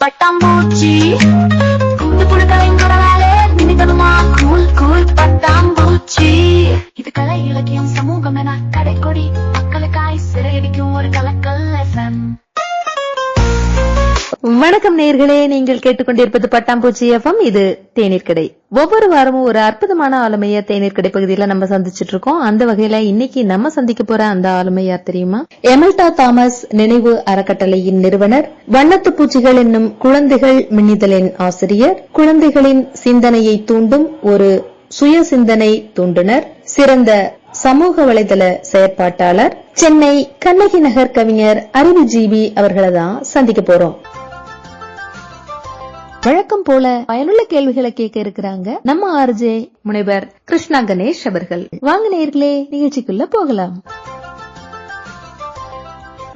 பட்டாம்பூச்சி கூத்து புழுக்கலைங்களோட வேலை மின்னிதழுமா கூல் கூல் பட்டாம்பூச்சி. இது கலை இலக்கியம் சமூகம் என கடைக்கொடி மக்களுக்காய் சிறையடிக்கும் ஒரு கலக்கல் FM. வணக்கம் நேயர்களே, நீங்கள் கேட்டுக்கொண்டிருப்பது பட்டாம்பூச்சி FM. இது தேநீர் கடை. ஒவ்வொரு வாரமும் ஒரு அற்புதமான ஆளுமைய தேநீர் கடை பகுதியில நம்ம சந்திச்சிட்டு இருக்கோம். அந்த வகையில இன்னைக்கு நம்ம சந்திக்க போற அந்த ஆளுமை யார் தெரியுமா? எமல்டா தாமஸ் நினைவு அறக்கட்டளையின் நிறுவனர், வண்ணத்து பூச்சிகள் என்னும் குழந்தைகள் மின்னிதழின் ஆசிரியர், குழந்தைகளின் சிந்தனையை தூண்டும் ஒரு சுய சிந்தனை தூண்டுனர், சிறந்த சமூக வலைதள செயற்பாட்டாளர், சென்னை கண்ணகி நகர் கவிஞர் அறிவுஜீவி அவர்களை தான் சந்திக்க போறோம். வழக்கம் போல பயனுள்ள கேள்விகளை கேட்க இருக்கிறாங்க நம்ம ஆர்ஜே முனைவர் கிருஷ்ணா கணேஷ் அவர்கள். வாங்க நேயர்களே, நிகழ்ச்சிக்குள்ள போகலாம்.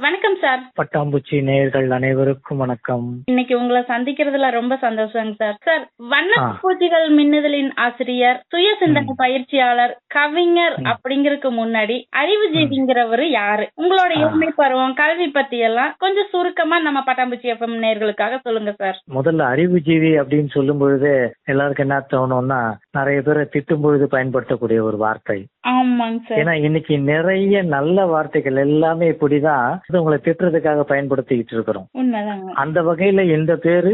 வணக்கம் சார். பட்டாம்பூச்சி நேயர்கள் அனைவருக்கும் வணக்கம். இன்னைக்கு உங்களை சந்திக்கிறதுல ரொம்ப சந்தோஷங்க சார். சார், வண்ணத்து பூச்சிகள் மின்னிதழின் ஆசிரியர், சுய சிந்தனை பயிற்சியாளர், கவிஞர் அப்படிங்கறதுக்கு முன்னாடி அறிவுஜீவிங்கிறவரு யாரு? உங்களோட இளமை பருவம், கல்வி பத்தி எல்லாம் கொஞ்சம் சுருக்கமா நம்ம பட்டாம்பூச்சி FM நேயர்களுக்காக சொல்லுங்க சார். முதல்ல அறிவுஜீவி அப்படின்னு சொல்லும் பொழுது எல்லாருக்கும் என்ன தோணும்னா, நிறைய பேரை திட்டும் பொழுது பயன்படுத்தக்கூடிய ஒரு வார்த்தை. ஆமாங்க சார். ஏன்னா இன்னைக்கு நிறைய நல்ல வார்த்தைகள் எல்லாமே இப்படிதான் உங்களை திட்டுறதுக்காக பயன்படுத்திக்கிட்டு இருக்கிறோம். உண்மைதாங்க. அந்த வகையில இந்த பேரு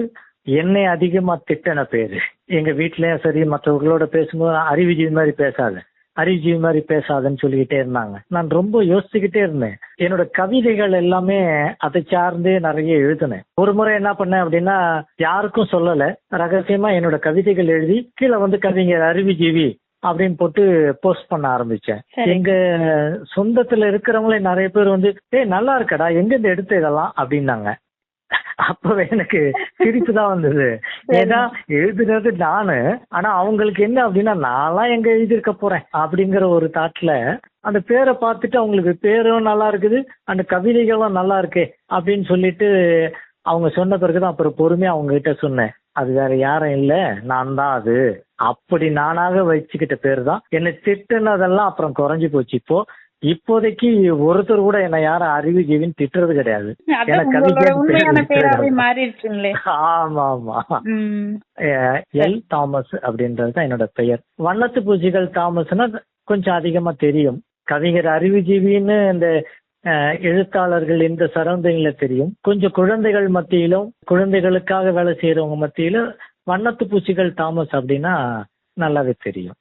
என்னை அதிகமா திட்டன பேரு. எங்க வீட்லயும் சரி, மற்றவர்களோட பேசும்போது அறிவுஜீவி மாதிரி பேசாத, அறிவுஜீவி மாதிரி பேசாதன்னு சொல்லிக்கிட்டே இருந்தாங்க. நான் ரொம்ப யோசிச்சுக்கிட்டே இருந்தேன். என்னோட கவிதைகள் எல்லாமே அதை சார்ந்தே நிறைய எழுதினேன். ஒரு முறை என்ன பண்ணேன் அப்படின்னா, யாருக்கும் சொல்லல, ரகசியமா என்னோட கவிதைகள் எழுதி கீழே வந்து கவிஞர் அறிவுஜீவி அப்படின்னு போட்டு போஸ்ட் பண்ண ஆரம்பிச்சேன். எங்க சொந்தத்துல இருக்கிறவங்களே நிறைய பேர் வந்து, நல்லா இருக்கடா, எங்க இருந்து எடுத்த இதெல்லாம் அப்படின்னாங்க. அப்பவே எனக்கு சிரிப்பு தான் வந்தது. ஏன்னா எழுதுனது நானு, ஆனா அவங்களுக்கு என்ன அப்படின்னா, நான்லாம் எங்க எழுதியிருக்க போறேன் அப்படிங்கிற ஒரு தாட்ல அந்த பேரை பார்த்துட்டு அவங்களுக்கு பேரும் நல்லா இருக்குது, அந்த கவிதைகளும் நல்லா இருக்கு அப்படின்னு சொல்லிட்டு அவங்க சொன்ன பிறகுதான் அப்புறம் பொறுமையா அவங்க கிட்ட சொன்னேன், அது வேற யாரும் இல்ல, நான் தான் அது. அப்படி நானாக வச்சுக்கிட்ட பேரு தான். என்னை திட்டுனதெல்லாம் அப்புறம் குறைஞ்சு போச்சு. இப்போதைக்கு ஒருத்தர் கூட என்ன யாரும் அறிவுஜீவின்னு திட்டுறது கிடையாது. ஆமா ஆமா, எல் தாமஸ் அப்படின்றதுதான் என்னோட பெயர். வண்ணத்து பூச்சிகள் தாமஸ்னா கொஞ்சம் அதிகமா தெரியும். கவிஞர் அறிவுஜீவின்னு இந்த எழுத்தாளர்கள் இந்த சரௌண்டிங்ல தெரியும். கொஞ்சம் குழந்தைகள் மத்தியிலும், குழந்தைகளுக்காக வேலை செய்யறவங்க மத்தியில வண்ணத்து பூச்சிகள் தாமஸ் அப்படின்னா நல்லாவே தெரியும்.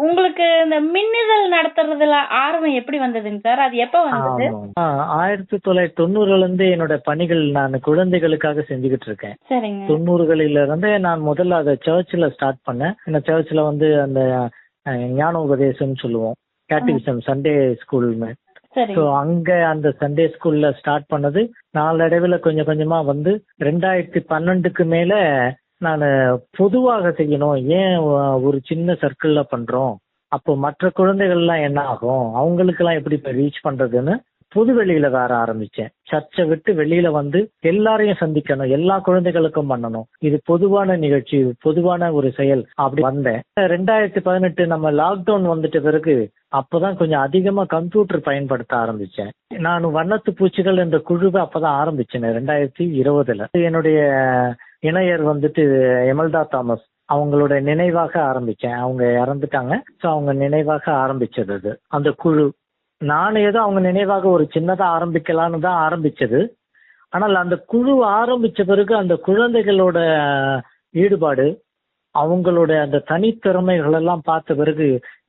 உங்களுக்கு இந்த மின்னிதழ் நடத்துறதுல ஆர்வம் எப்படி வந்ததுங்க சார்? அது எப்ப வந்தது? 1990ல இருந்து என்னோட பணிகள் நான் குழந்தைகளுக்காக செஞ்சுக்கிட்டு இருக்கேன். 90களில இருந்து நான் முதல்ல அதை சர்ச்சில் ஸ்டார்ட் பண்ணேன். இந்த சர்ச்சில் வந்து அந்த ஞான உபதேசம் சொல்லுவோம், கேட்டிவிசம், சண்டே ஸ்கூல்னு. ஸோ அங்க அந்த சண்டே ஸ்கூல்ல ஸ்டார்ட் பண்ணது நாளடைவில் கொஞ்சம் கொஞ்சமா வந்து 2012க்கு மேல நான் பொதுவாக செய்யணும், ஏன் ஒரு சின்ன சர்க்கிள்ல பண்றோம், அப்போ மற்ற குழந்தைகள்லாம் என்ன ஆகும், அவங்களுக்கு எல்லாம் எப்படி இப்ப ரீச் பண்றதுன்னு பொது வெளியில வர ஆரம்பிச்சேன். சர்ச்சை விட்டு வெளியில வந்து எல்லாரையும் சந்திக்கணும், எல்லா குழந்தைகளுக்கும் பண்ணணும், இது பொதுவான நிகழ்ச்சி, பொதுவான ஒரு செயல், அப்படி வந்தேன். 2018 நம்ம லாக்டவுன் வந்துட்ட பிறகு அப்பதான் கொஞ்சம் அதிகமா கம்ப்யூட்டர் பயன்படுத்த ஆரம்பிச்சேன். நான் வண்ணத்து பூச்சிகள் என்ற குழுவை அப்பதான் ஆரம்பிச்சேன் 2020ல. என்னுடைய இணையர் வந்துட்டு எமல்டா தாமஸ், அவங்களோட நினைவாக ஆரம்பிச்சேன். அவங்க இறந்துட்டாங்க. ஸோ அவங்க நினைவாக ஆரம்பிச்சது அது அந்த குழு. நான் ஏதோ அவங்க நினைவாக ஒரு சின்னதா ஆரம்பிக்கலான்னு தான் ஆரம்பிச்சது. ஆனால் அந்த குழு ஆரம்பிச்ச பிறகு அந்த குழந்தைகளோட ஈடுபாடு, அவங்களோட அந்த தனித்திறமைகள் எல்லாம் பார்த்த பிறகு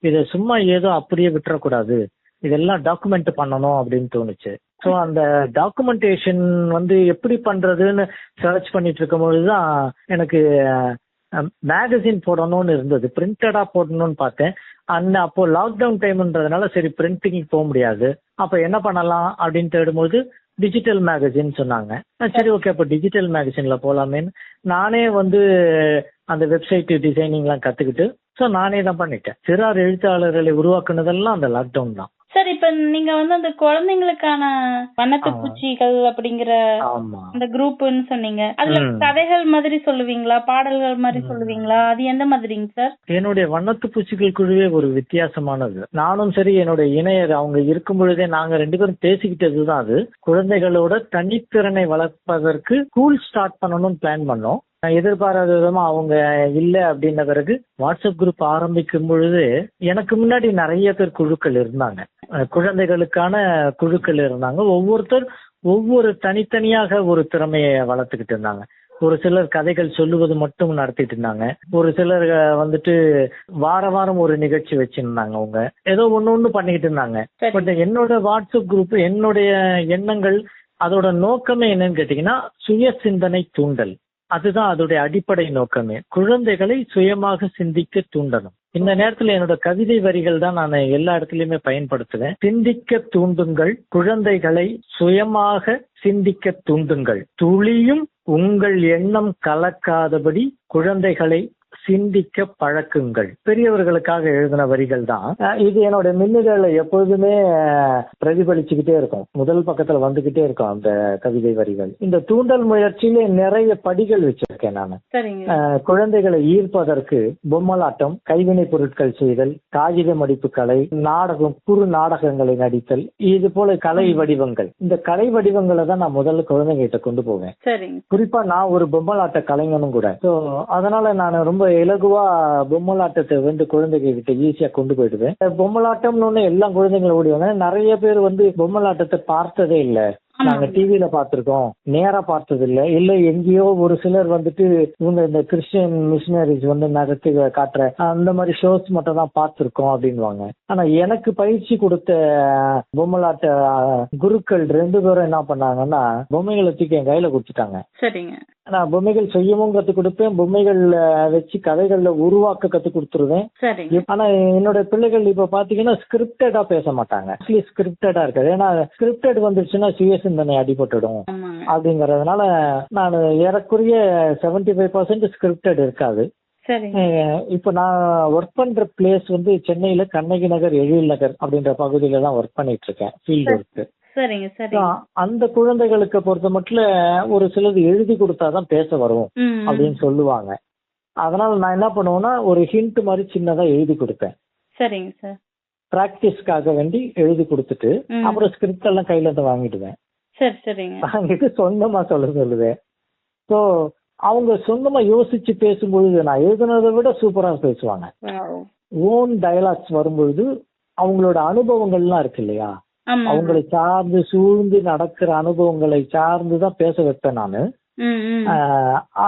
இதை சும்மா ஏதோ அப்படியே விட்டுறக்கூடாது, இதெல்லாம் டாக்குமெண்ட் பண்ணணும் அப்படின்னு தோணுச்சு. ஸோ அந்த டாக்குமெண்டேஷன் வந்து எப்படி பண்றதுன்னு சர்ச் பண்ணிட்டு இருக்கும் பொழுதுதான் எனக்கு மேகசின் போடணும்னு இருந்தது, பிரிண்டடா போடணும்னு பார்த்தேன். அப்போ லாக்டவுன் டைம்ன்றதுனால சரி பிரிண்டிங் போக முடியாது, அப்ப என்ன பண்ணலாம் அப்படின்னு தேடும்போது டிஜிட்டல் மேகசின் சொன்னாங்க. சரி ஓகே, அப்போ டிஜிட்டல் மேகசின்ல போலாமேன்னு நானே வந்து அந்த வெப்சைட் டிசைனிங்லாம் கத்துக்கிட்டு ஸோ நானே தான் பண்ணிட்டேன். சிறார் எழுத்தாளர்களை உருவாக்குனதெல்லாம் அந்த லாக்டவுன் தான். சார் இப்ப நீங்க அந்த குழந்தைங்களுக்கான வண்ணத்து பூச்சிகள் அப்படிங்கிற அந்த குரூப்னு சொன்னீங்க. அதுல கதைகள் மாதிரி சொல்லுவீங்களா, பாடல்கள் மாதிரி சொல்லுவீங்களா? அது எந்த மாதிரிங்க சார்? என்னுடைய வண்ணத்து பூச்சிகள் குழுவே ஒரு வித்தியாசமானது. நானும் சரி என்னுடைய இணையர் அவங்க இருக்கும் பொழுதே நாங்க 2 பேரும் பேசிக்கிட்டதுதான். அது குழந்தைகளோட தனித்திறனை வளர்ப்பதற்கு ஸ்கூல் ஸ்டார்ட் பண்ணணும்னு பிளான் பண்ணோம். எதிர்பாராத விதமா அவங்க இல்ல அப்படின்ன பிறகு வாட்ஸ்அப் குரூப் ஆரம்பிக்கும் பொழுது எனக்கு முன்னாடி நிறைய பேர் குழுக்கள் இருந்தாங்க, குழந்தைகளுக்கான குழுக்கள் இருந்தாங்க. ஒவ்வொருத்தர் ஒவ்வொரு தனித்தனியாக ஒரு திறமையை வளர்த்துக்கிட்டு இருந்தாங்க. ஒரு சிலர் கதைகள் சொல்லுவது மட்டும் நடத்திட்டு இருந்தாங்க, ஒரு சிலர் வார வாரம் ஒரு நிகழ்ச்சி வச்சிருந்தாங்க. அவங்க ஏதோ ஒண்ணு பண்ணிக்கிட்டு இருந்தாங்க. பட் என்னோட வாட்ஸ்அப் குரூப், என்னுடைய எண்ணங்கள், அதோட நோக்கமே என்னன்னு கேட்டீங்கன்னா சுய சிந்தனை தூண்டல். அதுதான் அதோடைய அடிப்படை நோக்கமே. குழந்தைகளை சுயமாக சிந்திக்க தூண்டணும். இந்த நேரத்துல என்னோட கவிதை வரிகள் தான் நான் எல்லா இடத்துலயுமே பயன்படுத்துவேன். சிந்திக்க தூண்டுங்கள், குழந்தைகளை சுயமாக சிந்திக்க தூண்டுங்கள், துளியும் உங்கள் எண்ணம் கலக்காதபடி குழந்தைகளை சிந்திக்க பழக்குங்கள். பெரியவர்களுக்காக எழுதின வரிகள் தான் இது. என்னோட மின்னுதல எப்பொழுதுமே பிரதிபலிச்சுக்கிட்டே இருக்கும், முதல் பக்கத்துல வந்துகிட்டே இருக்கும் அந்த கவிதை வரிகள். இந்த தூண்டல் முயற்சியில நிறைய படிகள் வச்சிருக்கேன் நான். குழந்தைகளை ஈர்ப்பதற்கு பொம்மலாட்டம், கைவினை பொருட்கள் செய்தல், காகித மடிப்பு கலை, நாடகம், குறு நாடகங்களை நடித்தல், இது போல கலை வடிவங்கள். இந்த கலை வடிவங்களை தான் நான் முதல்ல குழந்தைகிட்ட கொண்டு போவேன். குறிப்பா நான் ஒரு பொம்மலாட்ட கலைஞனும் கூட. அதனால நான் ரொம்ப இலகுவா பொம்மலாட்டத்தை குழந்தைங்க கிட்ட ஈஸியா கொண்டு போயிடுவேன். பொம்மலாட்டம்னு எல்லாம் குழந்தைங்களை ஓடிவாங்க. நிறைய பேர் பார்த்ததை பார்த்ததே இல்ல. நாங்க டிவில பாத்திருக்கோம், நேரா பார்த்தது இல்ல எங்கேயோ ஒரு சிலர் இவங்க இந்த கிறிஸ்டியன் மிஷினரிஸ் நடத்தி காட்டுற அந்த மாதிரி ஷோஸ் மட்டும் தான் பாத்திருக்கோம் அப்படின்வாங்க. ஆனா எனக்கு பயிற்சி கொடுத்த பொம்மலாட்ட குருக்கள் 2 பேரும் என்ன பண்ணாங்கன்னா பொம்மைகளை தூக்கி என் கையில கொடுத்துட்டாங்க. நான் பொம்மைகள் செய்யவும் கத்து கொடுப்பேன், பொம்மைகள் வச்சு கதைகள்ல உருவாக்க கத்து கொடுத்துருவேன். ஆனா என்னோட பிள்ளைகள் இப்ப பாத்தீங்கன்னா ஸ்கிரிப்டடா பேச மாட்டாங்க. ஸ்கிரிப்டடா இருக்காது. ஏன்னா ஸ்கிரிப்டட் வந்துருச்சுன்னா சுய சிந்தனை அடிபட்டுடும் அப்படிங்கறதுனால நான் ஏறக்குறைய 75% ஸ்கிரிப்டட் இருக்காது. இப்ப நான் ஒர்க் பண்ற பிளேஸ் சென்னையில கண்ணகி நகர், எழில் நகர் அப்படின்ற பகுதியில தான் ஒர்க் பண்ணிட்டு இருக்கேன், ஃபீல்ட் ஒர்க். அந்த குழந்தைகளுக்கு பொறுத்த மட்டும் ஒரு சிலது எழுதி கொடுத்தாதான் பேச வரும் அப்படின்னு சொல்லுவாங்க. அதனால நான் என்ன பண்ணுவேன்னா ஒரு ஹிண்ட் மாதிரி சின்னதா எழுதி கொடுப்பேன். பிராக்டிஸ்க்காக வேண்டி எழுதி கொடுத்துட்டு அப்புறம் ஸ்கிரிப்ட் எல்லாம் கையில இருந்து வாங்கிடுவேன். வாங்கிட்டு சொந்தமா சொல்லுவேன். ஸோ அவங்க சொந்தமா யோசிச்சு பேசும்பொழுது நான் எழுதுனதை விட சூப்பரா பேசுவாங்க. ஓன் டயலாக்ஸ் வரும்பொழுது அவங்களோட அனுபவங்கள்லாம் இருக்கு இல்லையா, அவங்களை சார்ந்து சூழ்ந்து நடக்கிற அனுபவங்களை சார்ந்துதான் பேச வைப்பேன் நானு.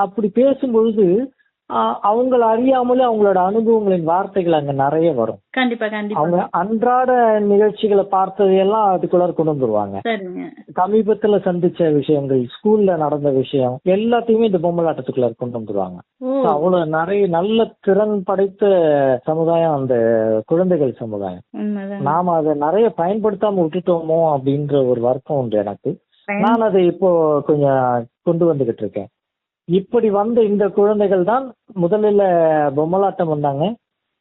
அப்படி பேசும்பொழுது அவங்கள அறியாமலே அவங்களோட அனுபவங்களின் வார்த்தைகள் அங்க நிறைய வரும். அவங்க அன்றாட நிகழ்ச்சிகளை பார்த்ததையெல்லாம் அதுக்குள்ள கொண்டு வந்துருவாங்க. சமீபத்துல சந்திச்ச விஷயங்கள், ஸ்கூல்ல நடந்த விஷயம் எல்லாத்தையுமே இந்த பொம்மலாட்டத்துக்குள்ள கொண்டு வந்துருவாங்க. அவ்வளவு நிறைய நல்ல திறன் படைத்த சமுதாயம் அந்த குழந்தைகள் சமுதாயம். நாம அதை நிறைய பயன்படுத்தாம விட்டுட்டோமோ அப்படின்ற ஒரு வருத்தம் உண்டு எனக்கு. நான் அதை இப்போ கொஞ்சம் கொண்டு வந்துகிட்டு இருக்கேன். இப்படி வந்த இந்த குழந்தைகள் தான் முதலில் பொம்மலாட்டம் வந்தாங்க,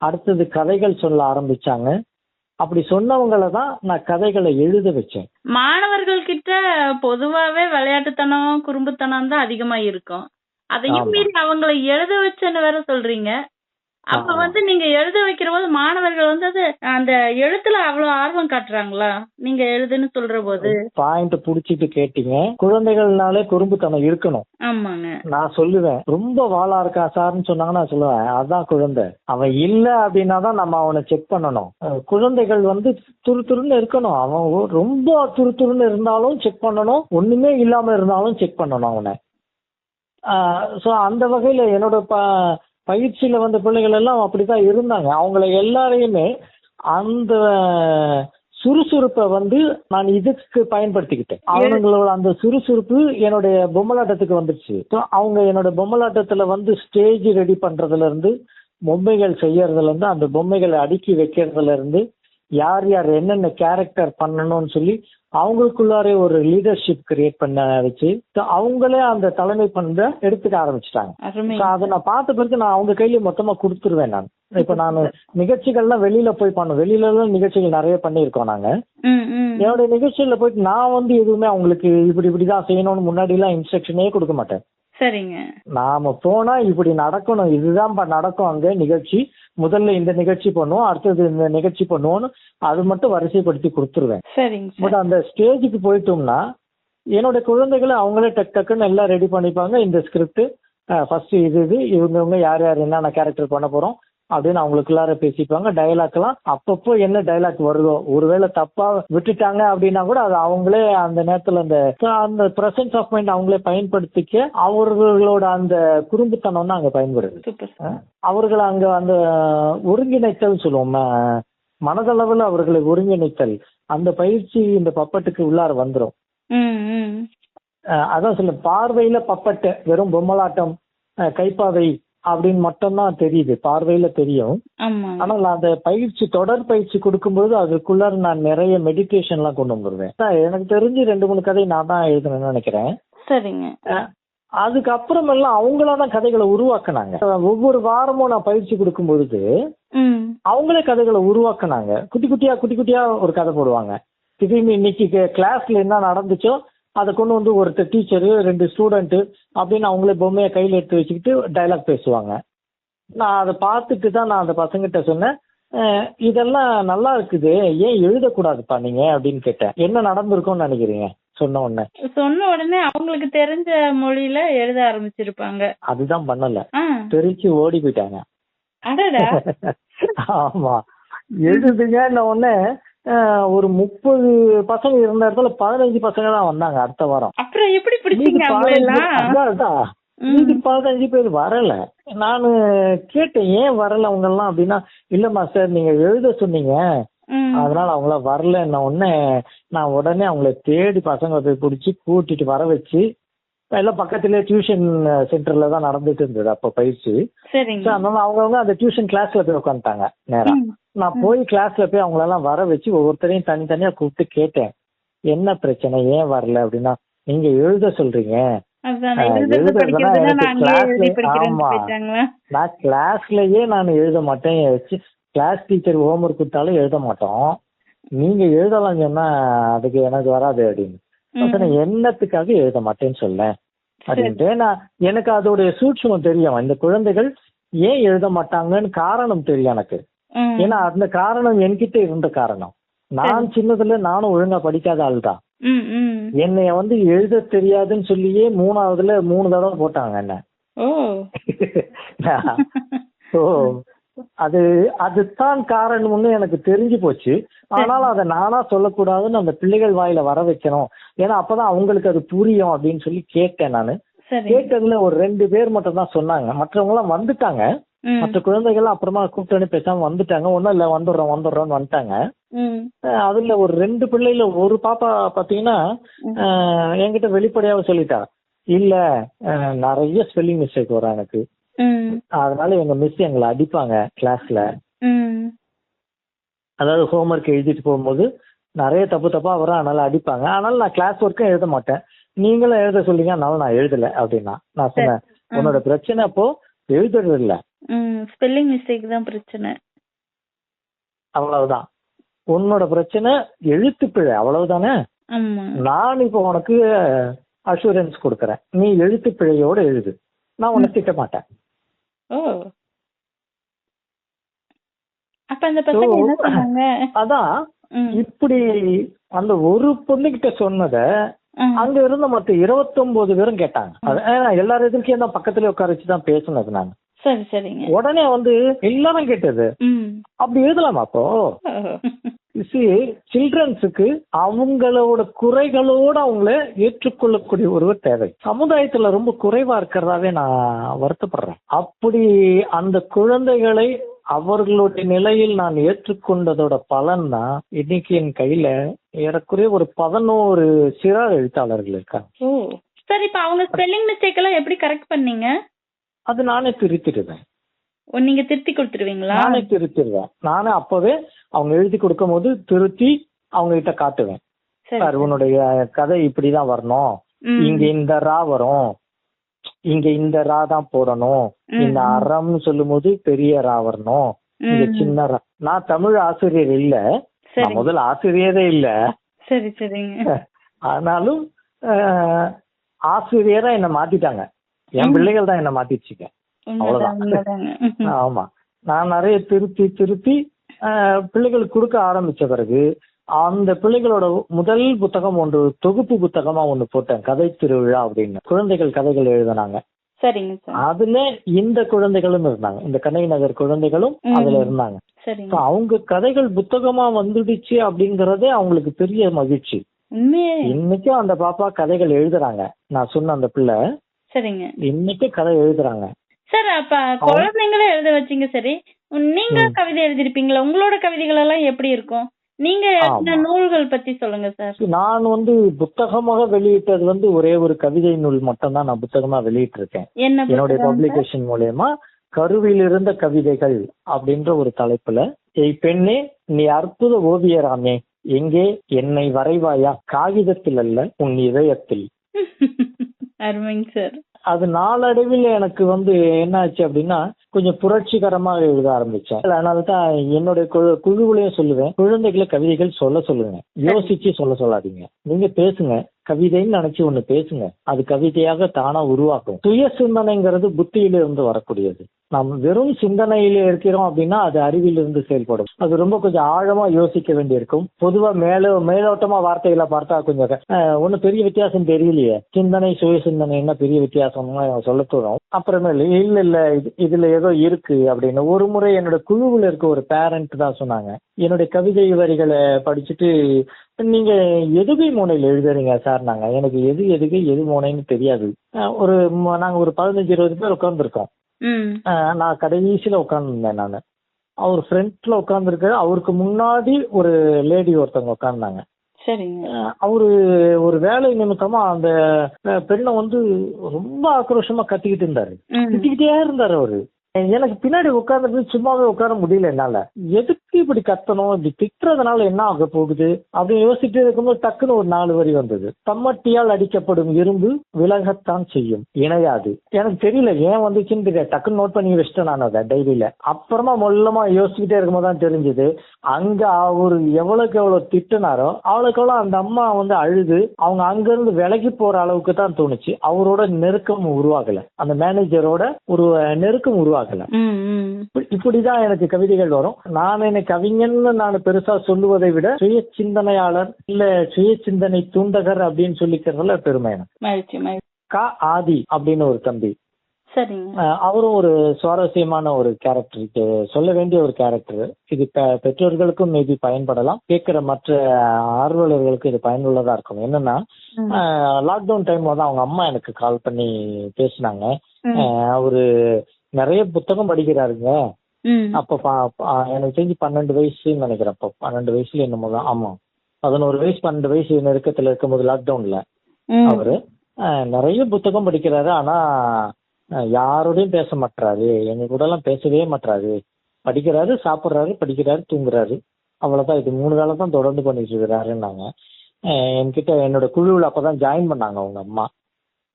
அடுத்தது கதைகள் சொல்ல ஆரம்பிச்சாங்க. அப்படி சொன்னவங்களை தான் நான் கதைகளை எழுத வச்சேன். மாணவர்கள் கிட்ட பொதுவாவே விளையாட்டுத்தனம், குறும்புத்தனம் தான் அதிகமா இருக்கும். அதையும் மீறி அவங்களை எழுத வச்சேன்னு வேற சொல்றீங்க. அப்ப நீங்க எழுத வைக்கிற போது மாணவர்கள் அது அந்த எழுத்துல அவ்வளவு ஆர்வம் காட்டுறாங்களா நீங்க எழுதுன்னு சொல்ற போது? பாயிண்ட் புடிச்சிட்டு கேட்டீங்க. குழந்தைகள்னாலே குறும்புத்தனம் இருக்கணும். ஆமாங்க. நான் சொல்லுவேன் ரொம்ப வாளா இருக்கா சார்னு சொன்னாங்கன்னா நான் சொல்லுவேன் அதான் குழந்தை. அவன் இல்ல அப்படின்னா தான் நம்ம அவனை செக் பண்ணணும். குழந்தைகள் துருத்துருன்னு இருக்கணும். அவன் ரொம்ப துருத்துருன்னு இருந்தாலும் செக் பண்ணணும், ஒண்ணுமே இல்லாம இருந்தாலும் செக் பண்ணணும் அவனை. சோ அந்த வகையில என்னோட பயிற்சியில வந்த பிள்ளைகள் எல்லாம் அப்படிதான் இருந்தாங்க. அவங்கள எல்லாரையுமே அந்த சுறுசுறுப்பை நான் இதுக்கு பயன்படுத்திக்கிட்டேன். அவங்களோட அந்த சுறுசுறுப்பு என்னுடைய பொம்மலாட்டத்துக்கு வந்துருச்சு. அவங்க என்னோட பொம்மலாட்டத்துல ஸ்டேஜ் ரெடி பண்றதுல இருந்து, பொம்மைகள் செய்யறதுல இருந்து, அந்த பொம்மைகளை அடுக்கி வைக்கிறதுல இருந்து, யார் யார் என்னென்ன கேரக்டர் பண்ணணும்னு சொல்லி அவங்களுக்குள்ளாரே ஒரு லீடர்ஷிப் கிரியேட் பண்ண வச்சு அவங்களே அந்த தலைமை பண்பை எடுத்துக்க ஆரம்பிச்சுட்டாங்க. அதை நான் பார்த்த பிறகு நான் அவங்க கையில மொத்தமா கொடுத்துருவேன். நான் இப்ப நான் நிகழ்ச்சிகள்லாம் வெளியில போய் பண்ணுவோம். வெளியில எல்லாம் நிகழ்ச்சிகள் நிறைய பண்ணியிருக்கோம் நாங்க. என்னோட நிகழ்ச்சியில போயிட்டு நான் வந்து எதுவுமே அவங்களுக்கு இப்படிதான் செய்யணும்னு முன்னாடி எல்லாம் இன்ஸ்ட்ரக்ஷனே கொடுக்க மாட்டேன். சரிங்க. நாம போனா இப்படி நடக்கணும், இதுதான் நடக்கும் அங்க நிகழ்ச்சி, முதல்ல இந்த நிகழ்ச்சி பண்ணுவோம், அடுத்தது இந்த நிகழ்ச்சி பண்ணுவோம்னு அது மட்டும் வரிசைப்படுத்தி கொடுத்துருவேன். பட் அந்த ஸ்டேஜுக்கு போயிட்டோம்னா என்னோட குழந்தைகளை அவங்களே டக்குன்னு எல்லாம் ரெடி பண்ணிப்பாங்க. இந்த ஸ்கிரிப்ட் ஃபர்ஸ்ட் இது இவங்க யார் யார் என்னென்ன கேரக்டர் பண்ண போறோம் அப்படின்னு அவங்களுக்குள்ளார பேசிப்பாங்க. டைலாக் எல்லாம் அப்பப்போ என்ன டைலாக் வருதோ, ஒருவேளை தப்பா விட்டுட்டாங்க அப்படின்னா கூட அது அவங்களே அந்த நேரத்துல அந்த பிரசன்ஸ் ஆஃப் மைண்ட் அவங்களே பயன்படுத்திக்க அவர்களோட அந்த குறும்புத்தனம் அங்க பயன்படுது. அவர்களை அங்க அந்த ஒருங்கிணைத்தல் சொல்லுவோம், மனதளவில் அவர்களை ஒருங்கிணைத்தல், அந்த பயிற்சி இந்த பப்பட்டுக்கு உள்ளார வந்துடும். அதான் சொல்ல, பார்வையில பப்பட்டு வெறும் பொம்மலாட்டம் கைப்பாவை அப்படின்னு மட்டும்தான் தெரியுது, பார்வையில தெரியும். ஆனால் அந்த பயிற்சி தொடர் பயிற்சி கொடுக்கும்போது அதுக்குள்ளார நான் நிறைய மெடிடேஷன் எல்லாம் கொண்டு வந்துருவேன். எனக்கு தெரிஞ்சு 2-3 கதை நான் தான் எழுதணும்னு நினைக்கிறேன். சரிங்க. அதுக்கப்புறமெல்லாம் அவங்களாதான் கதைகளை உருவாக்குனாங்க. ஒவ்வொரு வாரமும் நான் பயிற்சி கொடுக்கும் பொழுது அவங்களே கதைகளை உருவாக்குனாங்க. குட்டி குட்டியா ஒரு கதை போடுவாங்க. திடீர்னு இன்னைக்கு கிளாஸ்ல என்ன நடந்துச்சோ அதை கொண்டு வந்து ஒருத்தர் டீச்சரு 2 ஸ்டூடெண்ட் அப்படின்னு அவங்களே பொம்மையை கையில் எடுத்து வச்சுக்கிட்டு டைலாக் பேசுவாங்க. நான் அதை பார்த்துட்டு தான் நான் அந்த பசங்கிட்ட சொன்னேன், இதெல்லாம் நல்லா இருக்குது, ஏன் எழுதக்கூடாதுப்பா நீங்க அப்படின்னு கேட்டேன். என்ன நடந்திருக்கும்னு நினைக்கிறீங்க? சொன்ன உடனே அவங்களுக்கு தெரிஞ்ச மொழியில எழுத ஆரம்பிச்சிருப்பாங்க. அதுதான் பண்ணல, தெரிச்சு ஓடி போயிட்டாங்க. ஆமா, எழுதுங்க உடனே ஒரு 30 பசங்க இருந்த இடத்துல 15 பசங்க தான் வந்தாங்க அடுத்த வாரம். அப்புறம் எப்படி பிடிச்சீங்க? 15 பேர் வரல. நானு கேட்டேன், ஏன் வரல அவங்க எல்லாம் அப்படின்னா, இல்ல மாஸ்டர் நீங்க எழுத சொன்னீங்க அதனால அவங்கள வரலன்ன உடனே நான் உடனே அவங்கள தேடி பசங்களை போய் பிடிச்சி கூட்டிட்டு வர வச்சு, எல்லாம் பக்கத்துலயே டியூஷன் சென்டர்ல தான் நடந்துட்டு இருந்தது அப்ப பயிற்சி. அதனால அவங்கவுங்க அந்த டியூஷன் கிளாஸ்ல போய் உட்காந்துட்டாங்க நேரா. நான் போய் கிளாஸ்ல போய் அவங்களெல்லாம் வர வச்சு ஒவ்வொருத்தரையும் தனித்தனியா கூப்பிட்டு கேட்டேன், என்ன பிரச்சனை, ஏன் வரல அப்படின்னா, நீங்க எழுத சொல்றீங்க, நான் கிளாஸ்லயே நான் எழுத மாட்டேன், கிளாஸ் டீச்சர் ஹோம்ஒர்க் கொடுத்தாலும் எழுத மாட்டோம், நீங்க எழுதலாம் சொன்னா அதுக்கு எனக்கு வராது அப்படின்னு. என்னத்துக்காக எழுத மாட்டேன்னு சொல்ல அப்படின்ட்டு நான் எனக்கு அதோடைய சூட்சுமம் தெரியும். இந்த குழந்தைகள் ஏன் எழுத மாட்டாங்கன்னு காரணம் தெரியும் எனக்கு. ஏன்னா அந்த காரணம் என்கிட்ட இருந்த காரணம். நான் சின்னதுல நானும் ஒழுங்கா படிக்காத ஆள் தான். என்னைய வந்து எழுத தெரியாதுன்னு சொல்லியே 3ஆவதுல 3 தடவை போட்டாங்க என்ன. அதுதான் காரணம்னு எனக்கு தெரிஞ்சு போச்சு. ஆனாலும் அதை நானா சொல்லக்கூடாதுன்னு அந்த பிள்ளைகள் வாயில வர வைக்கணும், ஏன்னா அப்பதான் அவங்களுக்கு அது புரியும் அப்படின்னு சொல்லி கேட்டேன். நானு கேட்டதுல ஒரு 2 பேர் மட்டும் தான் சொன்னாங்க, மற்றவங்க எல்லாம் வந்துட்டாங்க. மற்ற குழந்தைகள் அப்புறமா கூப்பிட்டு பேசாம வந்துட்டாங்க. ஒன்னும் இல்ல வந்துடுறோம்னு வந்துட்டாங்க. அதுல ஒரு 2 பிள்ளைல ஒரு பாப்பா பாத்தீங்கன்னா என்கிட்ட வெளிப்படையாக சொல்லிட்டா, இல்ல நிறைய ஸ்பெல்லிங் மிஸ்டேக் வரும் எனக்கு, அதனால எங்க மிஸ் எங்களை அடிப்பாங்க கிளாஸ்ல. அதாவது ஹோம்ஒர்க் எழுதிட்டு போகும்போது நிறைய தப்பா வரும், அதனால அடிப்பாங்க. அதனால நான் கிளாஸ் ஒர்க்கும் எழுத மாட்டேன், நீங்களும் எழுத சொல்லிங்க, அதனால நான் எழுதல அப்படின்னா. நான் சொன்னேன், உன்னோட பிரச்சனை அப்போ எழுதுறது இல்ல, ஸ்பெல்லிங் மிஸ்டேக் தான் பிரச்சனை, அவ்வளவுதான். உன்னோட பிரச்சனை எழுத்து பிழை, அவ்வளவுதானே. நான் இப்போ உனக்கு அஷூரன்ஸ் கொடுக்கறேன், நீ எழுத்து பிழையோட எழுது, நான் உன்னை திட்ட மாட்டேன். அதான் இப்படி அந்த ஒரு பொண்ணுகிட்ட சொன்னத அங்க இருந்த மத்த 29 பேரும் கேட்டாங்க. எல்லாரும் எதிர்க்கே தான் பக்கத்துல உட்கார வச்சுதான் பேசுனது நான். சரி சரிங்க. உடனே வந்து எல்லாரும் கேட்டது, அப்படி எழுதலாமா அப்போ? சில்ட்ரன்ஸுக்கு அவங்களோட குறைகளோட அவங்கள ஏற்றுக்கொள்ளக்கூடிய ஒருவர் தேவை. சமுதாயத்துல ரொம்ப குறைவா இருக்கிறதாவே நான் வருத்தப்படுறேன். அப்படி அந்த குழந்தைகளை அவர்களுடைய நிலையில் நான் ஏற்றுக்கொண்டதோட பலன் தான் இன்னைக்கு என் கையில ஏறக்குறைய ஒரு 11 சிறார் எழுத்தாளர்கள் இருக்காங்க. சரி, இப்ப அவங்க ஸ்பெல்லிங் மிஸ்டேக் எல்லாம் எப்படி கரெக்ட் பண்ணீங்க? அது நானே திருத்திடுவேன். நீங்க திருத்தி கொடுத்துருவீங்களா? நானே திருத்திடுவேன். நானே அப்பவே அவங்க எழுதி கொடுக்கும் போது திருத்தி அவங்க கிட்ட காட்டுவேன். சார் உன்னுடைய கதை இப்படிதான் வரணும், இங்க இந்த ரா வரும், இங்க இந்த ரா தான் போடணும், இந்த அறம்னு சொல்லும் போது பெரிய ரா வரணும், இங்க சின்ன நான் தமிழ் ஆசிரியர் இல்ல, நான் முதல்ல ஆசிரியரே இல்ல. சரி சரிங்க. ஆனாலும் ஆசிரியரா என்ன மாத்திட்டாங்க, என் பிள்ளைகள் தான் என்ன மாத்திடுச்சுங்க, அவ்வளவுதான். ஆமா, நான் நிறைய திருத்தி பிள்ளைகளுக்கு கொடுக்க ஆரம்பிச்ச பிறகு அந்த பிள்ளைகளோட முதல் புத்தகம் ஒன்று தொகுப்பு புத்தகமா ஒண்ணு போட்டேன், கதை திருவிழா அப்படின்னு. குழந்தைகள் கதைகள் எழுதினாங்க. அதுல இந்த குழந்தைகளும் இருந்தாங்க, இந்த கண்ணகி நகர் குழந்தைகளும் அதுல இருந்தாங்க. அவங்க கதைகள் புத்தகமா வந்துடுச்சு அப்படிங்கறதே அவங்களுக்கு பெரிய மகிழ்ச்சி. இன்னைக்கும் அந்த பாப்பா கதைகள் எழுதுறாங்க. நான் சொன்ன அந்த பிள்ளை இன்னைக்கு கதை எழுதுறாங்க. சார், அப்ப குழந்தைங்கள எழுத வச்சீங்க. சரி, நீங்க கவிதை எழுதிருப்பீங்களா? உங்களோட கவிதைகள் எல்லாம் எப்படி இருக்கும்? நீங்க நூல்கள் பத்தி சொல்லுங்க சார். நான் புத்தகமாக வெளியிட்டது ஒரே ஒரு கவிதை நூல் மட்டும் தான் நான் புத்தகமா வெளியிட்டு இருக்கேன். என்னுடைய பப்ளிகேஷன் மூலமா கருவில் இருந்த கவிதைகள் அப்படின்ற ஒரு தலைப்புல, பெண்ணே நீ அற்புத ஓவியராமே, எங்கே என்னை வரைவாயா, காகிதத்தில் அல்ல உன் இதயத்தில். அருமைங்க சார். அது நாளடைவில் எனக்கு என்ன ஆச்சு அப்படின்னா கொஞ்சம் புரட்சிகரமாக எழுத ஆரம்பிச்சேன். அதனாலதான் என்னுடைய குழுவிலையும் சொல்லுவேன், குழந்தைகளை கவிதைகள் சொல்லுங்க, யோசிச்சு சொல்லாதீங்க. நீங்க பேசுங்க, கவிதைன்னு நினைச்சு ஒண்ணு பேசுங்க, அது கவிதையாக தானா உருவாக்கும். சுய சிந்தனைங்கிறது புத்தியில இருந்து வரக்கூடியது. நாம் வெறும் சிந்தனையில இருக்கிறோம் அப்படின்னா அது அறிவிலிருந்து செயல்படும். அது ரொம்ப கொஞ்சம் ஆழமா யோசிக்க வேண்டியிருக்கும். பொதுவா மேலோட்டமா வார்த்தைகளை பார்த்தா கொஞ்சம் ஒன்னும் பெரிய வித்தியாசம் தெரியலையே, சிந்தனை சுய சிந்தனை என்ன பெரிய வித்தியாசம் சொல்ல தோணும். அப்புறமேல இல்ல இதுல ஏதோ இருக்கு அப்படின்னு ஒரு முறை என்னோட குழுவில் இருக்க ஒரு பேரண்ட் தான் சொன்னாங்க, என்னுடைய கவிதை வரிகளை படிச்சுட்டு நீங்க எதுகை மோனையில் எழுதுறீங்க சார். எனக்கு எது மோனைன்னு தெரியாது. நாங்க ஒரு 15-20 பேர் உட்கார்ந்துருக்கோம். நான் கடைசியில உட்கார்ந்துருந்தேன். நான் அவர் ஃப்ரண்ட்ல உட்கார்ந்துருக்க, அவருக்கு முன்னாடி ஒரு லேடி ஒருத்தவங்க உட்கார்ந்தாங்க. அவரு ஒரு வேலை நிமித்தமா அந்த பெண்ணை ரொம்ப ஆக்ரோஷமா கத்திக்கிட்டு இருந்தாரு, திட்டிக்கிட்டே இருந்தாரு அவரு. எனக்கு பின்னாடி உட்கார்ந்து சும்மாவே உட்கார முடியல என்னால. எதுக்கு இப்படி கத்தணும், இப்படி திட்டுறதுனால என்ன ஆக போகுது அப்படின்னு யோசிச்சுட்டு இருக்கும்போது டக்குன்னு ஒரு 4 வரி வந்தது. தம்மட்டியால் அடிக்கப்படும் இரும்பு விலகத்தான் செய்யும், இணையாது. எனக்கு தெரியல ஏன் வந்துச்சுன்னு தெரியாது, டக்குன்னு நோட் பண்ணி வச்சிட்டேன் நான் அதை டைரியில. அப்புறமா மொல்லமா யோசிச்சுட்டே இருக்கும்போது தான் தெரிஞ்சது, அங்க அவரு எவ்வளவுக்கு எவ்வளவு திட்டுனாரோ அவளுக்கு எவ்வளவு அந்த அம்மா அழுது அவங்க அங்க இருந்து விலகி போற அளவுக்கு தான் தோணுச்சு. அவரோட நெருக்கம் உருவாகல, அந்த மேனேஜரோட ஒரு நெருக்கம் உருவாகல. இப்படிதான் எனக்கு கவிதைகள் வரும். நான் என்ன கவிஞன்னு நான் பெருசா சொல்லுவதை விட சுய சிந்தனையாளர் இல்ல சுய சிந்தனை தூண்டகர் அப்படின்னு சொல்லிக்கிறதுல பெருமை எனக்கு. ஆதி அப்படின்னு ஒரு தம்பி, அவரும் ஒரு சுவாரஸ்யமான ஒரு கேரக்டர், சொல்ல வேண்டிய ஒரு கேரக்டர். இது பெற்றோர்களுக்கும் மேபி பயன்படலாம், கேட்கிற மற்ற ஆர்வலர்களுக்கு இது பயனுள்ளதா இருக்கும். என்னன்னா, லாக்டவுன் டைம்ல தான் அவங்க அம்மா எனக்கு கால் பண்ணி பேசினாங்க. அவரு நிறைய புத்தகம் படிக்கிறாருங்க. அப்ப எனக்கு தெரிஞ்சு 12 வயசுன்னு நினைக்கிறேன். அப்ப 12 வயசுல என்னமோ தான், ஆமா 11 வயசு 12 வயசு நெருக்கத்துல இருக்கும்போது லாக்டவுன்ல அவரு நிறைய புத்தகம் படிக்கிறாரு. ஆனா யாரோடையும் பேச மாட்டாரு, எங்க கூட எல்லாம் பேசவே மாட்டாரு. படிக்கிறாரு, சாப்பிடுறாரு, படிக்கிறாரு, தூங்குறாரு, அவ்வளவுதான். இது 3 காலம் தான் தொடர்ந்து பண்ணிட்டு இருக்கிறாருன்னாங்க. என்கிட்ட என்னோட குழுவில் அப்பதான் ஜாயின் பண்ணாங்க அவங்க அம்மா.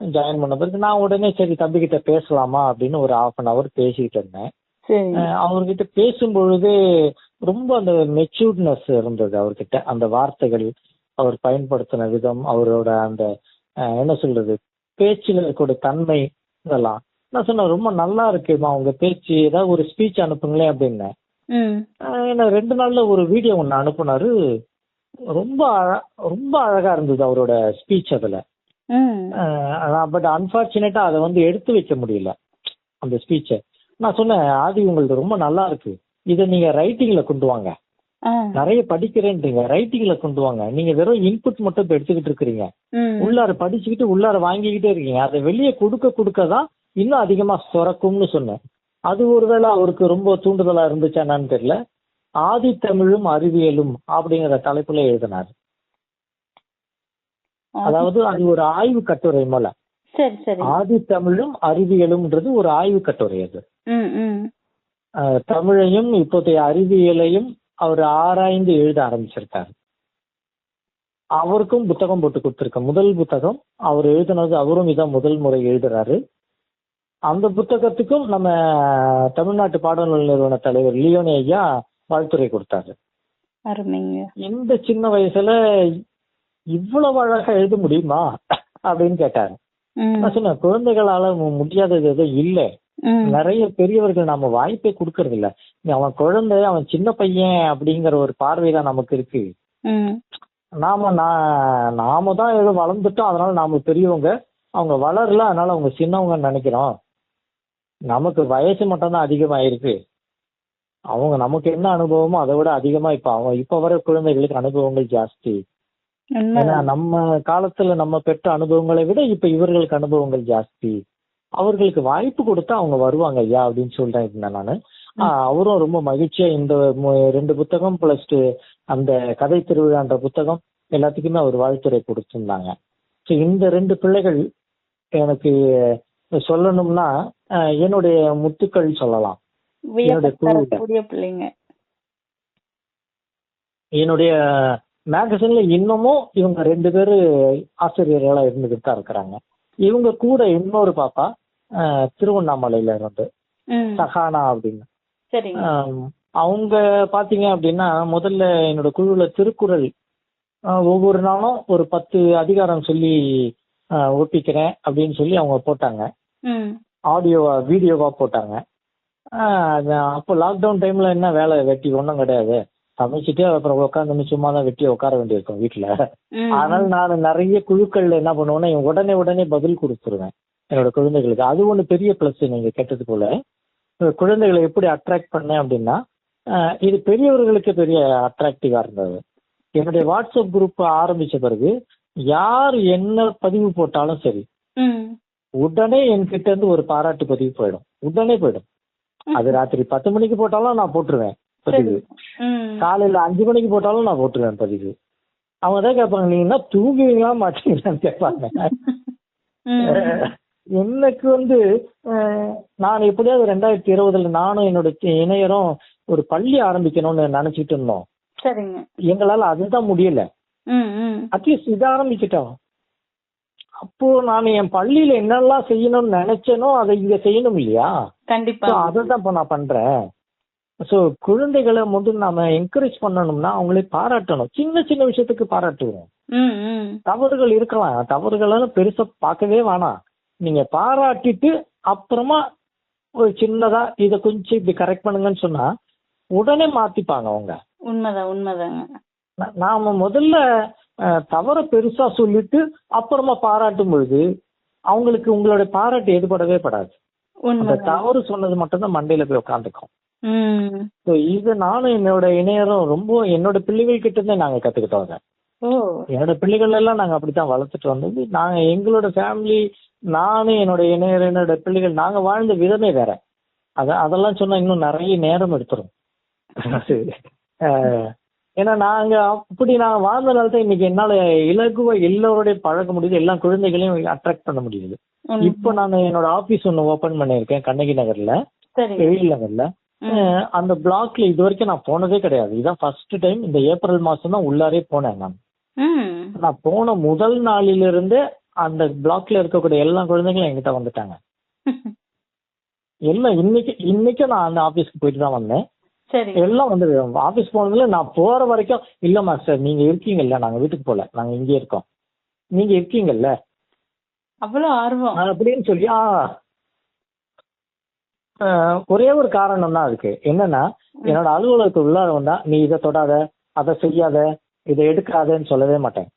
ஜாயின் பண்ண பிறகு நான் உடனே சரி தம்பி கிட்ட பேசலாமா அப்படின்னு ஒரு 1/2 hour பேசிக்கிட்டு இருந்தேன். அவர்கிட்ட பேசும்பொழுது ரொம்ப அந்த மெச்சூர்ட்னஸ் இருந்தது அவர்கிட்ட. அந்த வார்த்தைகள், அவர் பயன்படுத்தின விதம், அவரோட அந்த என்ன சொல்றது பேச்சில் இருக்கக்கூடிய தன்மை, இதெல்லாம் நான் சொன்னேன் ரொம்ப நல்லா இருக்குமா உங்க பேச்சு, ஏதாவது ஒரு ஸ்பீச் அனுப்புங்களேன் அப்படின்னேன். ஏன்னா 2 நாள்ல ஒரு வீடியோ ஒன்று அனுப்புனாரு. ரொம்ப ரொம்ப அழகா இருந்தது அவரோட ஸ்பீச். அதுல பட் அன்பார்ச்சுனேட்டா அதை எடுத்து வைக்க முடியல அந்த ஸ்பீச்சை. நான் சொன்னேன், ஆதி உங்களது ரொம்ப நல்லா இருக்கு, இதை நீங்க ரைட்டிங்ல கொண்டு வாங்க, நிறைய படிக்கிறேன்றீங்க, ரைட்டிங்ல கொண்டு வாங்க. நீங்க வெறும் இன்புட் மட்டும் இப்ப எடுத்துக்கிட்டு இருக்கிறீங்க, உள்ளார படிச்சுக்கிட்டு உள்ளார வாங்கிக்கிட்டே இருக்கீங்க, அதை வெளியே கொடுக்கதான் இன்னும் அதிகமா சுரக்கும்னு சொன்னேன். அது ஒருவேளை அவருக்கு ரொம்ப தூண்டுதலா இருந்துச்சா என்னன்னு தெரியல. ஆதி தமிழும் அறிவியலும் அப்படிங்கிற தலைப்புல எழுதினாரு. அதாவது அது ஒரு ஆய்வு கட்டுரை போல. ஆதி தமிழும் அறிவியலும்ன்றது ஒரு ஆய்வு கட்டுரை. அது தமிழையும் இப்போதைய அறிவியலையும் அவர் ஆராய்ந்து எழுத ஆரம்பிச்சிருக்காரு. அவருக்கும் புத்தகம் போட்டு கொடுத்திருக்க, முதல் புத்தகம் அவர் எழுதினது, அவரும் இதான் முதல் முறை எழுதுறாரு. அந்த புத்தகத்துக்கும் நம்ம தமிழ்நாட்டு பாடநூல் நிறுவன தலைவர் லியோனி ஐயா வாழ்த்துரை கொடுத்தாரு. அருமைங்க. இந்த சின்ன வயசுல இவ்வளவு அழகா எழுத முடியுமா அப்படின்னு கேட்டாரு. நான் சொன்னேன், குழந்தைகளால முடியாதது எதுவும் இல்லை. நிறைய பெரியவர்கள் நம்ம வாய்ப்பே கொடுக்கறது இல்ல. அவன் குழந்தை, அவன் சின்ன பையன் அப்படிங்கிற ஒரு பார்வைதான் நமக்கு இருக்கு. நாம தான் ஏதோ வளர்ந்துட்டோம், அதனால நாம பெரியவங்க, அவங்க வளரல அதனால அவங்க சின்னவங்கன்னு நினைக்கிறோம். நமக்கு வயசு மட்டும் தான் அதிகமாயிருக்கு. அவங்க நமக்கு என்ன அனுபவமோ அதை விட அதிகமா இப்ப வர குழந்தைகளுக்கு அனுபவங்கள் ஜாஸ்தி. ஏன்னா நம்ம காலத்துல நம்ம பெற்ற அனுபவங்களை விட இப்ப இவர்களுக்கு அனுபவங்கள் ஜாஸ்தி. அவர்களுக்கு வாய்ப்பு கொடுத்தா அவங்க வருவாங்க ஐயா அப்படின்னு சொல்றேன் இருந்தேன் நானு. அவரும் ரொம்ப மகிழ்ச்சியா இந்த 2 புத்தகம் பிளஸ் அந்த கதை திருவிழான்ற புத்தகம் எல்லாத்துக்குமே அவர் வாழ்த்துரை கொடுத்திருந்தாங்க. இந்த 2 பிள்ளைகள் எனக்கு சொல்லணும்னா என்னுடைய முத்துக்கள் சொல்லலாம். என்னுடைய மேகசின்ல இன்னமும் இவங்க 2 பேரு ஆசிரியர்களா இருந்துகிட்டு தான் இருக்கிறாங்க. இவங்க கூட இன்னொரு பாப்பா திருவண்ணாமலையில இருந்து சஹானா அப்படின்னு. அவங்க பாத்தீங்க அப்படின்னா முதல்ல என்னோட குழுல திருக்குறள் ஒவ்வொரு நாளும் ஒரு 10 அதிகாரம் சொல்லி ஒப்பிக்கிறேன் அப்படின்னு சொல்லி அவங்க போட்டாங்க. ஆடியோவா வீடியோவா போட்டாங்க. அப்போ லாக்டவுன் டைம்ல என்ன வேலை வெட்டி ஒன்றும் கிடையாது, சமைச்சிட்டு அப்புறம் உட்காந்து சும்மா தான் வெட்டி உட்கார வேண்டியிருக்கும் வீட்டுல. அதனால நான் நிறைய குழுக்கள்ல என்ன பண்ணுவேன்னா உடனே பதில் கொடுத்துருவேன் என்னோட குழந்தைகளுக்கு. அது ஒண்ணு பெரிய பிளஸ். நீங்க கேட்டது போல குழந்தைகளை எப்படி அட்ராக்ட் பண்ணேன் அப்படின்னா இது பெரியவர்களுக்கு பெரிய அட்ராக்டிவா இருந்தது. என்னுடைய வாட்ஸ்அப் குரூப் ஆரம்பிச்ச பிறகு யார் என்ன பதிவு போட்டாலும் சரி உடனே என்கிட்ட இருந்து ஒரு பாராட்டு பதிவு போயிடும். உடனே போயிடும். அது ராத்திரி 10 மணிக்கு போட்டாலும் நான் போட்டுருவேன் பதிவு, காலையில 5 மணிக்கு போட்டாலும் நான் போட்டுருவேன் பதிவு. அவங்க தான் கேட்பாங்க, நீங்க என்ன தூங்குவீங்களா மாட்டீங்களான்னு கேட்பாங்க. எனக்கு நான் எப்படியாவது 2020 நானும் என்னோட இணையரும் ஒரு பள்ளி ஆரம்பிக்கணும்னு நினைச்சிட்டு இருந்தோம். எங்களால அதுதான் முடியல. அட்லீஸ்ட் இதை ஆரம்பிச்சுட்டோம். அப்போ நான் என் பள்ளியில என்னெல்லாம் செய்யணும்னு நினைச்சேனோ அதை இங்க செய்யணும் இல்லையா? கண்டிப்பா. அதான் இப்ப நான் பண்றேன். சோ குழந்தைகளை மட்டும் நாம என்கரேஜ் பண்ணணும்னா அவங்களே பாராட்டணும். சின்ன சின்ன விஷயத்துக்கு பாராட்டுவோம். தவறுகள் இருக்கலாம், தவறுகளெல்லாம் பெருசா பார்க்கவே வேணாம். நீங்க பாராட்டிட்டு அப்புறமா ஒரு சின்னதா இதை கொஞ்சம் இப்படி கரெக்ட் பண்ணுங்கன்னு சொன்னா உடனே மாத்திப்பாங்க அவங்க. உண்மைதாங்க. நாம முதல்ல தவற பெருசா சொல்லிட்டு அப்புறமா பாராட்டும் பொழுது அவங்களுக்கு உங்களோட பாராட்டு எதுபடவே படாது. அந்த தவறு சொன்னது மட்டும்தான் மண்டையில போய் உட்காந்துக்கும். இது நானும் என்னோட இணையரும் ரொம்ப என்னோட பிள்ளைகள் கிட்ட இருந்தே நாங்க கத்துக்கிட்டோங்க. என்னோட பிள்ளைகள் எல்லாம் நாங்க அப்படித்தான் வளர்த்துட்டு வந்தது. நாங்க எங்களோட ஃபேமிலி, நானும் என்னோட இணையர், என்னோட பிள்ளைகள், நாங்க வாழ்ந்த விதமே வேற. அதெல்லாம் சொன்னா இன்னும் நிறைய நேரம் எடுத்துரும். ஏன்னா நாங்க வாழ்ந்தனால தான் இன்னைக்கு என்னால இலகுவா எல்லாரோடய பழக முடியுது, எல்லா குழந்தைகளையும் அட்ராக்ட் பண்ண முடியுது. இப்ப நான் என்னோட ஆபீஸ் ஒண்ணு ஓபன் பண்ணிருக்கேன் கண்ணகி நகர்ல, எழில் நகர்ல. அந்த பிளாக்ல இது வரைக்கும் நான் போனதே கிடையாது. இதான் ஃபர்ஸ்ட் டைம். இந்த ஏப்ரல் மாசம் தான் உள்ளாரே போனேன். நான் போன முதல் நாளிலிருந்து அந்த பிளாக்ல இருக்கக்கூடிய எல்லா குழந்தைங்களும் என்கிட்ட வந்துட்டாங்க. எல்லாம் இன்னைக்கு நான் அந்த ஆபீஸ்க்கு போயிட்டு தான் வந்தேன். எல்லாம் வந்து ஆபீஸ் போனதுல நான் போற வரைக்கும் இல்ல மாஸ்டர் நீங்க இருக்கீங்கல்ல, நாங்க வீட்டுக்கு போல, நாங்க இங்கே இருக்கோம், நீங்க இருக்கீங்கல்ல, அவ்வளவு ஆர்வம் அப்படின்னு சொல்லி. ஒரே ஒரு காரணம் தான் அதுக்கு. என்னன்னா என்னோட அலுவலகத்துக்கு உள்ளார வந்தா நீ இதை தொடாத, அதை செய்யாத, இதை எடுக்காதன்னு சொல்லவே மாட்டேன்.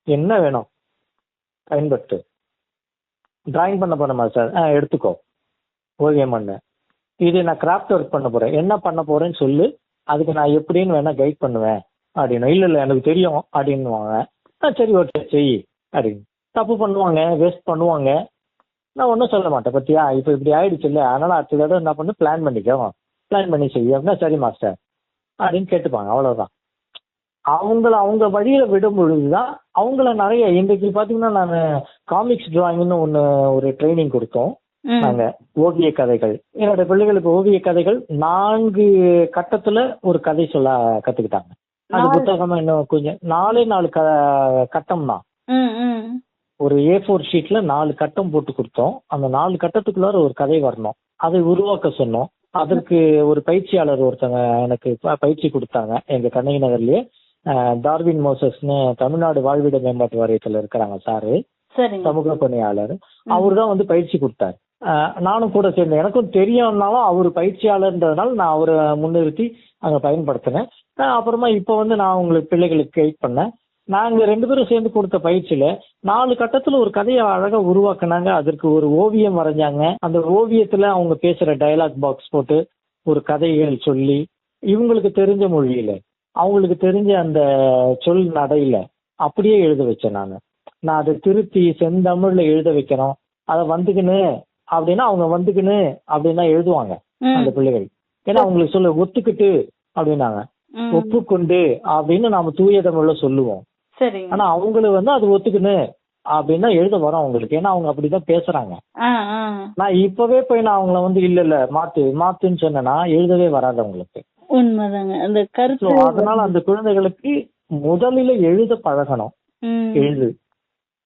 என்ன வேணும் பயன்படுத்து. டிராயிங் பண்ண போறேன் மாஸ்டர், எடுத்துக்கோ, ஓவியம் பண்ண. இது நான் கிராஃப்ட் ஒர்க் பண்ண போறேன், என்ன பண்ண போறேன்னு சொல்லு, அதுக்கு நான் எப்படின்னு வேணா கைட் பண்ணுவேன் அப்படின்னு. இல்ல எனக்கு தெரியும் அப்படின்னுவாங்க. சரி ஓகே செய் அப்படின்னு. தப்பு பண்ணுவாங்க, வேஸ்ட் பண்ணுவாங்க. நான் ஒன்றும் சொல்ல மாட்டேன். பத்தியா இப்போ இப்படி ஆயிடுச்சு இல்லை, அதனால அடுத்த தடவை என்ன பண்ணு, பிளான் பண்ணிக்கோ, பிளான் பண்ணி செய்ய அப்படின்னா சரி மாஸ்டர் அப்படின்னு கேட்டுப்பாங்க. அவ்வளவுதான். அவங்க வழியில விடும் பொழுதுதான் அவங்கள நிறைய. இன்றைக்கு பாத்தீங்கன்னா நான் காமிக்ஸ் டிராயிங்னு ஒரு ட்ரைனிங் கொடுத்தோம் நாங்க. ஓவிய கதைகள், என்னோட பிள்ளைகளுக்கு ஓவிய கதைகள் 4 கட்டத்துல ஒரு கதை சொல்ல கத்துக்கிட்டாங்க. அந்த புத்தகமா இன்னும் கொஞ்சம் 4 கட்டம் தான். ஒரு A4 ஷீட்ல 4 கட்டம் போட்டு கொடுத்தோம். அந்த 4 கட்டத்துக்குள்ளார ஒரு கதை வரணும். அதை உருவாக்க சொன்னோம். அதற்கு ஒரு பயிற்சியாளர் ஒருத்தங்க எனக்கு பயிற்சி கொடுத்தாங்க. எங்க கண்ணகி நகர்லயே டார்வின் மோசஸ்னு தமிழ்நாடு வாழ்விட மேம்பாட்டு வாரியத்துல இருக்கிறாங்க சாரு, சமூக பணியாளர். அவருதான் வந்து பயிற்சி கொடுத்தாரு. நானும் கூட சேர்ந்தேன். எனக்கும் தெரியும்னாலும் அவர் பயிற்சியாளர்ன்றதுனால நான் அவரை முன்னிறுத்தி அங்க பயன்படுத்தினேன். அப்புறமா இப்ப வந்து நான் உங்களுக்கு பிள்ளைகளுக்கு கைட் பண்ணேன். நாங்க 2 பேரும் சேர்ந்து கொடுத்த பயிற்சியில 4 கட்டத்துல ஒரு கதையை அழகா உருவாக்குனாங்க. அதற்கு ஒரு ஓவியம் வரைஞ்சாங்க. அந்த ஓவியத்துல அவங்க பேசுற டயலாக் பாக்ஸ் போட்டு ஒரு கதைகள் சொல்லி இவங்களுக்கு தெரிஞ்ச மொழியில அவங்களுக்கு தெரிஞ்ச அந்த சொல் நடையில அப்படியே எழுத வச்சேன். நான் அதை திருத்தி செந்தமிழ்ல எழுத வைக்கணும். அதை வந்துக்குன்னு அப்படின்னா அவங்க வந்துக்குன்னு அப்படின்னா எழுதுவாங்க அந்த பிள்ளைகள். ஏன்னா அவங்களுக்கு சொல்ல ஒத்துக்கிட்டு அப்படின்னாங்க, ஒப்புக்கொண்டு அப்படின்னு நாம தூய தமிழ்ல சொல்லுவோம். ஆனா அவங்களுக்கு வந்து அது ஒத்துக்குன்னு அப்படின்னா எழுத வரும் அவங்களுக்கு. ஏன்னா அவங்க அப்படிதான் பேசுறாங்க. நான் இப்பவே போய் நான் அவங்கள வந்து இல்ல மாத்துன்னு சொன்னேன்னா எழுதவே வராது அவங்களுக்கு. உண்மைதாங்க. அந்த கருத்து அதனால அந்த குழந்தைகளுக்கு முதலில எழுத பழகணும். எழுது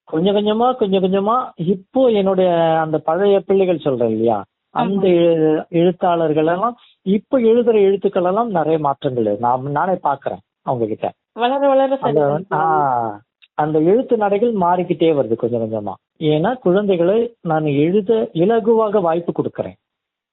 கொஞ்சம் கொஞ்சமா இப்போ என்னுடைய அந்த பழைய பிள்ளைகள் சொல்றேன் இல்லையா, அந்த எழுத்தாளர்கள் எல்லாம் இப்ப எழுதுற எழுத்துக்கள் எல்லாம் நிறைய மாற்றங்கள் நானே பாக்குறேன் அவங்க கிட்ட. வளர வளர அந்த எழுத்து நடைகள் மாறிக்கிட்டே வருது கொஞ்சம் கொஞ்சமா. ஏன்னா குழந்தைகளை நான் எழுத இலகுவாக வாய்ப்பு கொடுக்கறேன்.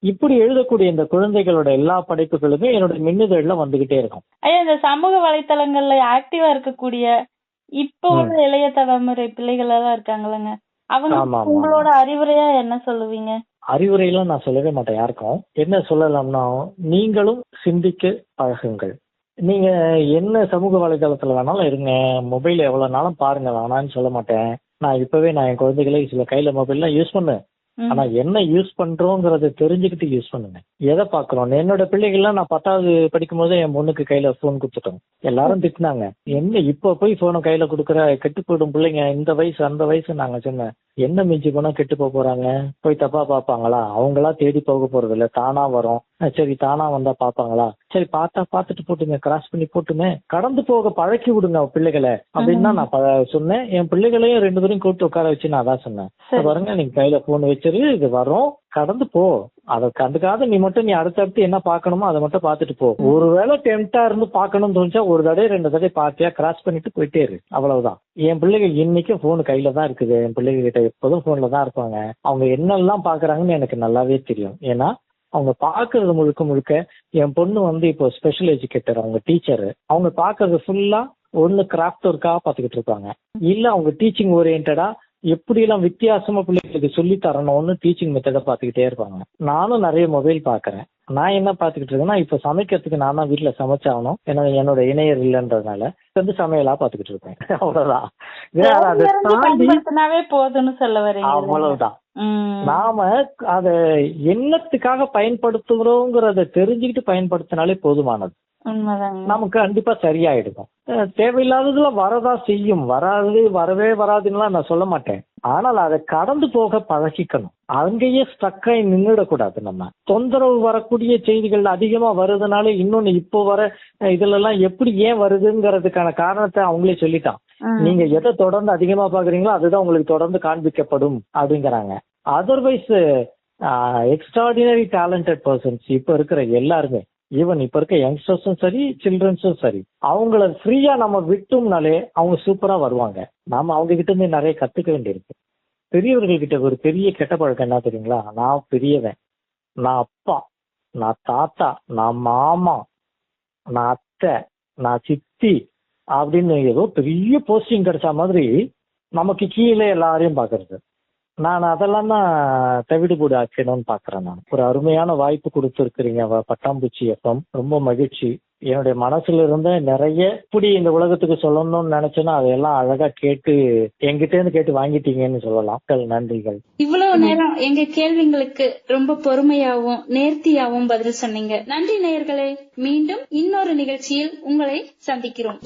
இப்படி எழுதக்கூடிய இந்த குழந்தைகளோட எல்லா படைப்புகளுமே என்னோட மின்னுதழ்ல வந்துகிட்டே இருக்கும். இந்த சமூக வலைத்தளங்கள்ல ஆக்டிவா இருக்கக்கூடிய இப்ப உள்ள இளைய தலைமுறை பிள்ளைகள் எல்லாம் இருக்காங்களங்க, அவங்க உங்களோட அறிவுரையா என்ன சொல்லுவீங்க? அறிவுரையெல்லாம் நான் சொல்லவே மாட்டேன் யாருக்கும். என்ன சொல்லலாம்னா, நீங்களும் சிந்திக்க பழகுங்கள். நீங்க என்ன சமூக வலைதளத்துல வேணாலும் இருங்க, மொபைல் எவ்வளவு நாளும் பாருங்க, வேணான்னு சொல்ல மாட்டேன். நான் இப்பவே என் குழந்தைகளை சில கையில மொபைல்லாம் யூஸ் பண்ணேன். ஆனா என்ன யூஸ் பண்றோங்கிறத தெரிஞ்சுக்கிட்டு யூஸ் பண்ணுங்க. எதை பாக்குறோம்? என்னோட பிள்ளைகள்லாம் நான் 10வது படிக்கும் போது என் பொண்ணுக்கு கையில போன் கொடுத்துட்டோம். எல்லாரும் திட்டினாங்க, என்ன இப்ப போய் போனை கையில கொடுக்குற, கெட்டு போயிடும் பிள்ளைங்க, இந்த வயசு அந்த வயசு. நாங்க சொன்னேன், என்ன மிஞ்சி போனா கெட்டு போறாங்க, போய் தப்பா பாப்பாங்களா? அவங்களா தேடி போக போறது இல்ல, தானா வரும். சரி தானா வந்தா பாப்பாங்களா? சரி பாத்துட்டு போட்டுங்க, கிராஸ் பண்ணி போட்டுமே, கடந்து போக பழக்கி விடுங்க பிள்ளைகளை அப்படின்னு தான் நான் சொன்னேன். என் பிள்ளைகளையும் 2 பேரும் கூப்பிட்டு உட்கார வச்சு நான் அதான் சொன்னேன், பாருங்க நீங்க கையில போன் வச்சிரு, இது வரும், கடந்து போ, அதை கண்டுக்காத நீ மட்டும் நீ அடுத்தடுத்து என்ன பாக்கணுமோ அதை மட்டும் பாத்துட்டு போ. ஒருவேளை டெம்டா இருந்து பாக்கணும்னு தோணுச்சா ஒரு தடவை 2 தடவை பாத்தியா கிராஸ் பண்ணிட்டு போயிட்டே இரு, அவ்வளவுதான். என் பிள்ளைகள் இன்னைக்கும் போன் கையில தான் இருக்குது. என் பிள்ளைங்க கிட்ட எப்போதும் போன்ல தான் இருப்பாங்க. அவங்க என்னெல்லாம் பாக்குறாங்கன்னு எனக்கு நல்லாவே தெரியும். ஏன்னா அவங்க பாக்குறது முழுக்க என் பொண்ணு வந்து இப்போ ஸ்பெஷல் எஜுகேட்டர், அவங்க டீச்சர். அவங்க பாக்குறது ஃபுல்லா ஒண்ணு கிராஃப்ட் ஒர்க்காக பாத்துக்கிட்டு இருப்பாங்க, இல்ல அவங்க டீச்சிங் ஓரியன்டா எப்படி எல்லாம் வித்தியாசமா பிள்ளைகளுக்கு சொல்லி தரணும்னு டீச்சிங் மெத்தட பாத்துக்கிட்டே இருப்பாங்க. நானும் நிறைய மொபைல் பாக்குறேன். நான் என்ன பாத்துக்கிட்டு இருக்கேன்னா, இப்ப சமைக்கிறதுக்கு நான் தான் வீட்டுல சமைச்சாகணும், ஏன்னா என்னோட இணையர் இல்லைன்றதுனால வந்து சமையலா பாத்துக்கிட்டு இருப்பேன். அவ்வளவுதான். போதும்னு சொல்ல வரீங்க. அவ்வளவுதான். நாம அத என்னத்துக்காக பயன்படுத்துகிறோங்கிறத தெரிஞ்சுக்கிட்டு பயன்படுத்தினாலே போதுமானது. நமக்கு கண்டிப்பா சரியாயிடும். தேவையில்லாததுல வரதா செய்யும், வரவே வராதுன்னா நான் சொல்ல மாட்டேன். ஆனால் அதை கடந்து போக பழகிக்கணும். அங்கேயே ஸ்ட்ரக்காய் நின்றுடக்கூடாது. நம்ம தொந்தரவு வரக்கூடிய செய்திகள் அதிகமா வருதுனால இன்னொன்னு இப்போ வர இதுல எல்லாம் எப்படி ஏன் வருதுங்கிறதுக்கான காரணத்தை அவங்களே சொல்லிட்டான். நீங்க எதை தொடர்ந்து அதிகமா பாக்குறீங்களோ அதுதான் உங்களுக்கு தொடர்ந்து காண்பிக்கப்படும் அப்படிங்கிறாங்க. அதர்வைஸ் எக்ஸ்ட்ராடினரி டேலண்டட் பர்சன்ஸ் இப்ப இருக்கிற எல்லாருமே, ஈவன் இப்ப இருக்க யங்ஸ்டர்ஸும் சரி சில்ட்ரன்ஸும் சரி, அவங்கள ஃப்ரீயா நம்ம விட்டோம்னாலே அவங்க சூப்பரா வருவாங்க. நாம அவங்க கிட்ட இருந்து நிறைய கத்துக்க வேண்டியிருக்கு. பெரியவர்கள் கிட்ட ஒரு பெரிய கெட்ட பழக்கம் என்ன தெரியுங்களா? நான் பெரியவன், நான் அப்பா, நான் தாத்தா, நான் மாமா, நான் அத்தை, நான் சித்தி அப்படின்னு ஏதோ பெரிய போஸ்டிங் கிடைச்ச மாதிரி நமக்கு கீழே எல்லாரையும் பாக்குறது. நான் அதெல்லாம் தான் தவிடுபோடு ஆக்கணும்னு பாக்குறேன். நான் ஒரு அருமையான வாய்ப்பு கொடுத்துருக்கிறீங்க பட்டாம்பூச்சி எஃப்எம். ரொம்ப மகிழ்ச்சி. என்னுடைய மனசுல இருந்த நிறைய இப்படி இந்த உலகத்துக்கு சொல்லணும்னு நினைச்சேன்னா அதையெல்லாம் அழகா கேட்டு என்கிட்ட இருந்து கேட்டு வாங்கிட்டீங்கன்னு சொல்லலாம். நன்றிகள். இவ்வளவு நேரம் எங்க கேள்விங்களுக்கு ரொம்ப பொறுமையாவும் நேர்த்தியாவும் பதில் சொன்னீங்க. நன்றி நேயர்களே. மீண்டும் இன்னொரு நிகழ்ச்சியில் உங்களை சந்திக்கிறோம்.